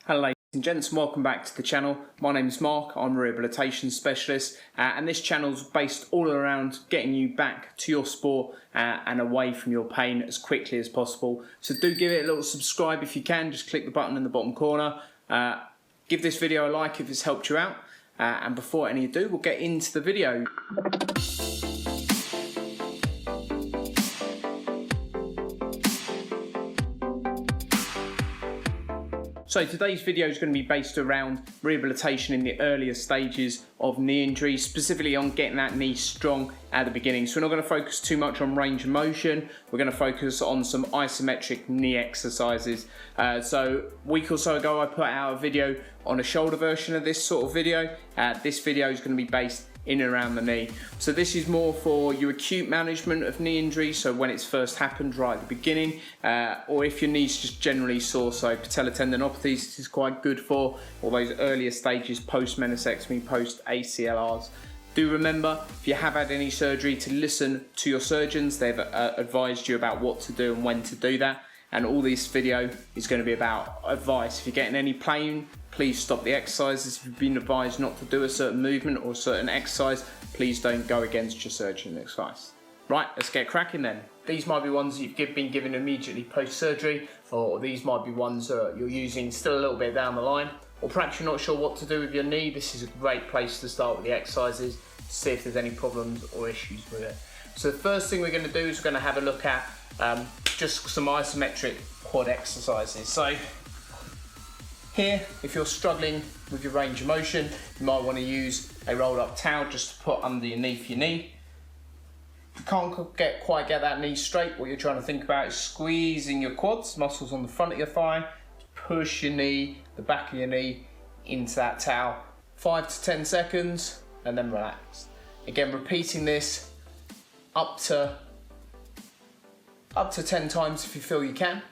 Hello ladies and gents, and welcome back to the channel. My name is Mark, I'm a rehabilitation specialist and this channel is based all around getting you back to your sport and away from your pain as quickly as possible. So do give it a little subscribe if you can, just click the button in the bottom corner. Give this video a like if it's helped you out, and before any ado, we'll get into the video. So today's video is going to be based around rehabilitation in the earlier stages of knee injury, specifically on getting that knee strong at the beginning. So we're not going to focus too much on range of motion, we're going to focus on some isometric knee exercises. So a week or so ago I put out a video on a shoulder version of this sort of video. This video is going to be based in and around the knee. So this is more for your acute management of knee injury, so when it's first happened right at the beginning, or if your knee's just generally sore, so patellar tendinopathies, this is quite good for all those earlier stages post meniscectomy, post ACLRs. Do remember, if you have had any surgery, to listen to your surgeons. They've advised you about what to do and when to do that, and all this video is going to be about advice. If you're getting any pain, please stop the exercises. If you've been advised not to do a certain movement or a certain exercise, please don't go against your surgeon's advice. Right, let's get cracking then. These might be ones you've been given immediately post-surgery, or these might be ones that you're using still a little bit down the line, or perhaps you're not sure what to do with your knee. This is a great place to start with the exercises, to see if there's any problems or issues with it. So the first thing we're going to do is we're going to have a look at just some isometric quad exercises. So here, if you're struggling with your range of motion, you might want to use a rolled up towel just to put underneath your knee. If you can't quite get that knee straight, what you're trying to think about is squeezing your quads, muscles on the front of your thigh, push your knee, the back of your knee into that towel. 5 to 10 seconds and then relax. Again, repeating this up to 10 times if you feel you can,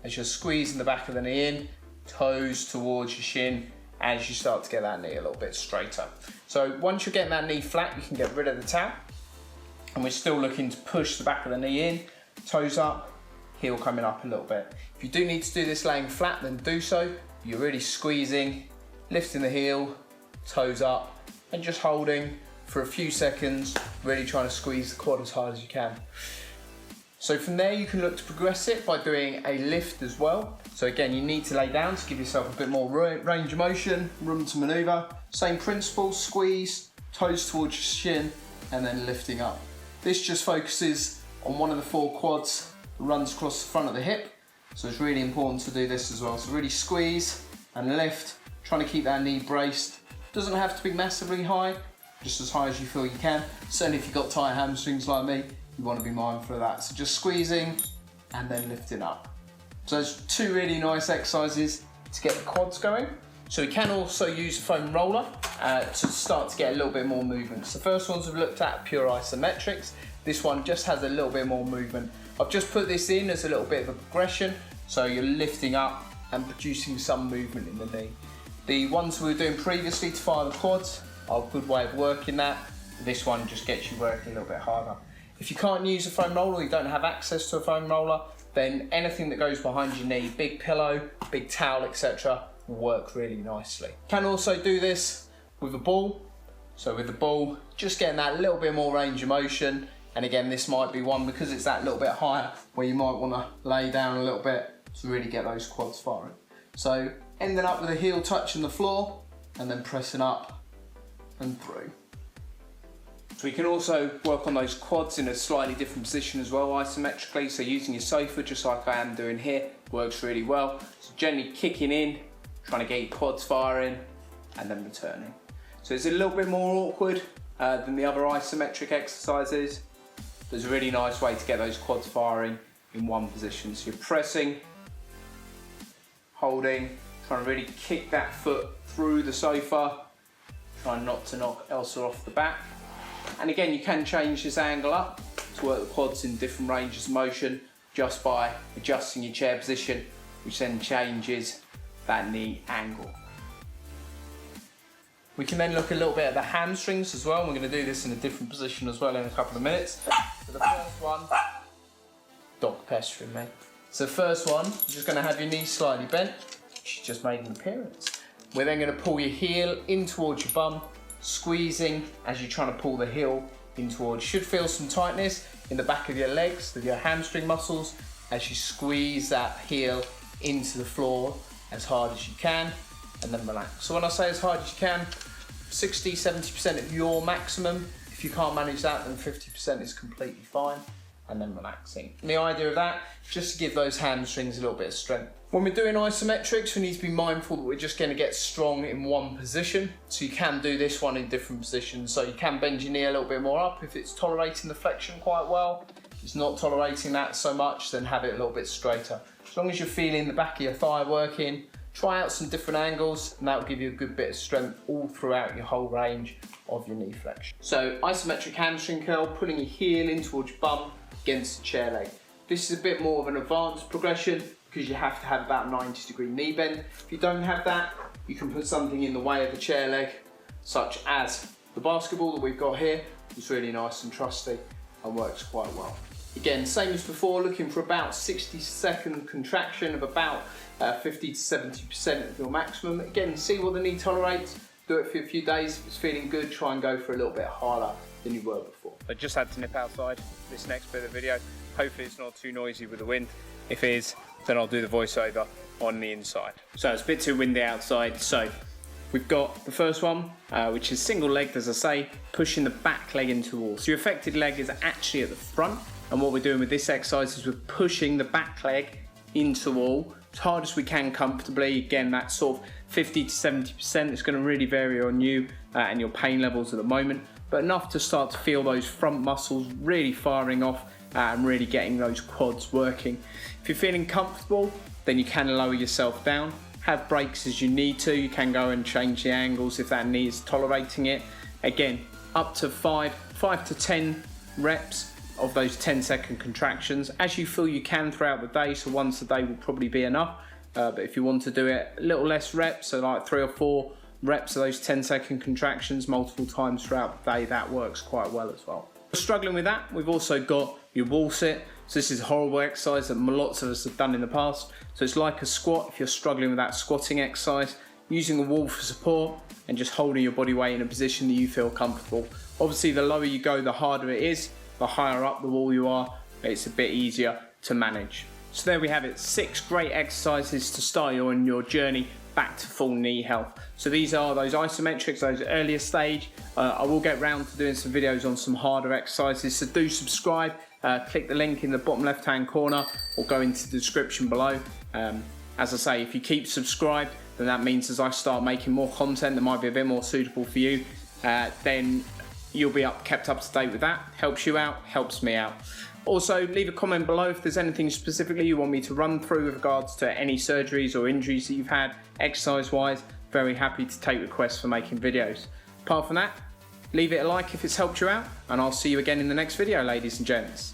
as you're squeezing the back of the knee in, toes towards your shin as you start to get that knee a little bit straighter. So once you're getting that knee flat, you can get rid of the towel, and we're still looking to push the back of the knee in, toes up, heel coming up a little bit. If you do need to do this laying flat, then do so. You're really squeezing, lifting the heel, toes up, and just holding for a few seconds, really trying to squeeze the quad as hard as you can. So from there, you can look to progress it by doing a lift as well. So again, you need to lay down to give yourself a bit more range of motion, room to maneuver. Same principle, squeeze, toes towards your shin, and then lifting up. This just focuses on one of the 4 quads that runs across the front of the hip. So it's really important to do this as well. So really squeeze and lift, trying to keep that knee braced. Doesn't have to be massively high, just as high as you feel you can. Certainly if you've got tight hamstrings like me, you want to be mindful of that. So just squeezing and then lifting up. So there's 2 really nice exercises to get the quads going. So we can also use a foam roller to start to get a little bit more movement. So the first ones we've looked at are pure isometrics. This one just has a little bit more movement. I've just put this in as a little bit of a progression, so you're lifting up and producing some movement in the knee. The ones we were doing previously to fire the quads are a good way of working that. This one just gets you working a little bit harder. If you can't use a foam roller, you don't have access to a foam roller, then anything that goes behind your knee, big pillow, big towel, etc., will work really nicely. You can also do this with a ball. So with the ball, just getting that little bit more range of motion. And again, this might be one, because it's that little bit higher, where you might want to lay down a little bit to really get those quads firing. So ending up with a heel touching the floor and then pressing up and through. So we can also work on those quads in a slightly different position as well, isometrically. So using your sofa, just like I am doing here, works really well. So generally kicking in, trying to get your quads firing, and then returning. So it's a little bit more awkward than the other isometric exercises. There's a really nice way to get those quads firing in one position. So you're pressing, holding, trying to really kick that foot through the sofa, trying not to knock Elsa off the back. And again, you can change this angle up to work the quads in different ranges of motion just by adjusting your chair position, which then changes that knee angle. We can then look a little bit at the hamstrings as well, and we're going to do this in a different position as well in a couple of minutes. So the first one, dog pestering me. So the first one, you're just going to have your knees slightly bent, she's just made an appearance. We're then going to pull your heel in towards your bum, squeezing as you're trying to pull the heel in towards. You should feel some tightness in the back of your legs, with your hamstring muscles, as you squeeze that heel into the floor as hard as you can, and then relax. So when I say as hard as you can, 60-70% of your maximum. If you can't manage that, then 50% is completely fine, and then relaxing. And the idea of that, just to give those hamstrings a little bit of strength. When we're doing isometrics, we need to be mindful that we're just going to get strong in one position. So you can do this one in different positions. So you can bend your knee a little bit more up if it's tolerating the flexion quite well. If it's not tolerating that so much, then have it a little bit straighter. As long as you're feeling the back of your thigh working, try out some different angles, and that will give you a good bit of strength all throughout your whole range of your knee flexion. So isometric hamstring curl, pulling your heel in towards your bum against the chair leg. This is a bit more of an advanced progression because you have to have about 90-degree knee bend. If you don't have that, you can put something in the way of the chair leg, such as the basketball that we've got here. It's really nice and trusty and works quite well. Again, same as before, looking for about 60-second contraction of about 50-70% of your maximum. Again, see what the knee tolerates. Do it for a few days. If it's feeling good, try and go for a little bit harder than you were before. I just had to nip outside this next bit of the video. Hopefully it's not too noisy with the wind. If it is, then I'll do the voiceover on the inside. So it's a bit too windy outside. So we've got the first one, which is single legged, as I say, pushing the back leg into the wall. So your affected leg is actually at the front. And what we're doing with this exercise is we're pushing the back leg into the wall as hard as we can comfortably. Again, that sort of 50-70%. It's going to really vary on you and your pain levels at the moment, but enough to start to feel those front muscles really firing off and really getting those quads working. If you're feeling comfortable, then you can lower yourself down. Have breaks as you need to. You can go and change the angles if that knee is tolerating it. Again, up to 5 to 10 reps of those 10-second contractions as you feel you can throughout the day. So once a day will probably be enough, but if you want to do it a little less reps, so like 3 or 4 reps of those 10-second contractions multiple times throughout the day, that works quite well as well. If you're struggling with that, we've also got your wall sit. So this is a horrible exercise that lots of us have done in the past. So it's like a squat. If you're struggling with that squatting exercise, using a wall for support and just holding your body weight in a position that you feel comfortable. Obviously, the lower you go, the harder it is. The higher up the wall you are, it's a bit easier to manage. So there we have it, 6 great exercises to start you on your journey back to full knee health. So these are those isometrics, those earlier stage. I will get round to doing some videos on some harder exercises, so do subscribe. Click the link in the bottom left hand corner or go into the description below. As I say, if you keep subscribed, then that means as I start making more content that might be a bit more suitable for you, then you'll be kept up to date with that. Helps you out, helps me out. Also, leave a comment below if there's anything specifically you want me to run through with regards to any surgeries or injuries that you've had, exercise-wise. Very happy to take requests for making videos. Apart from that, leave it a like if it's helped you out, and I'll see you again in the next video, ladies and gents.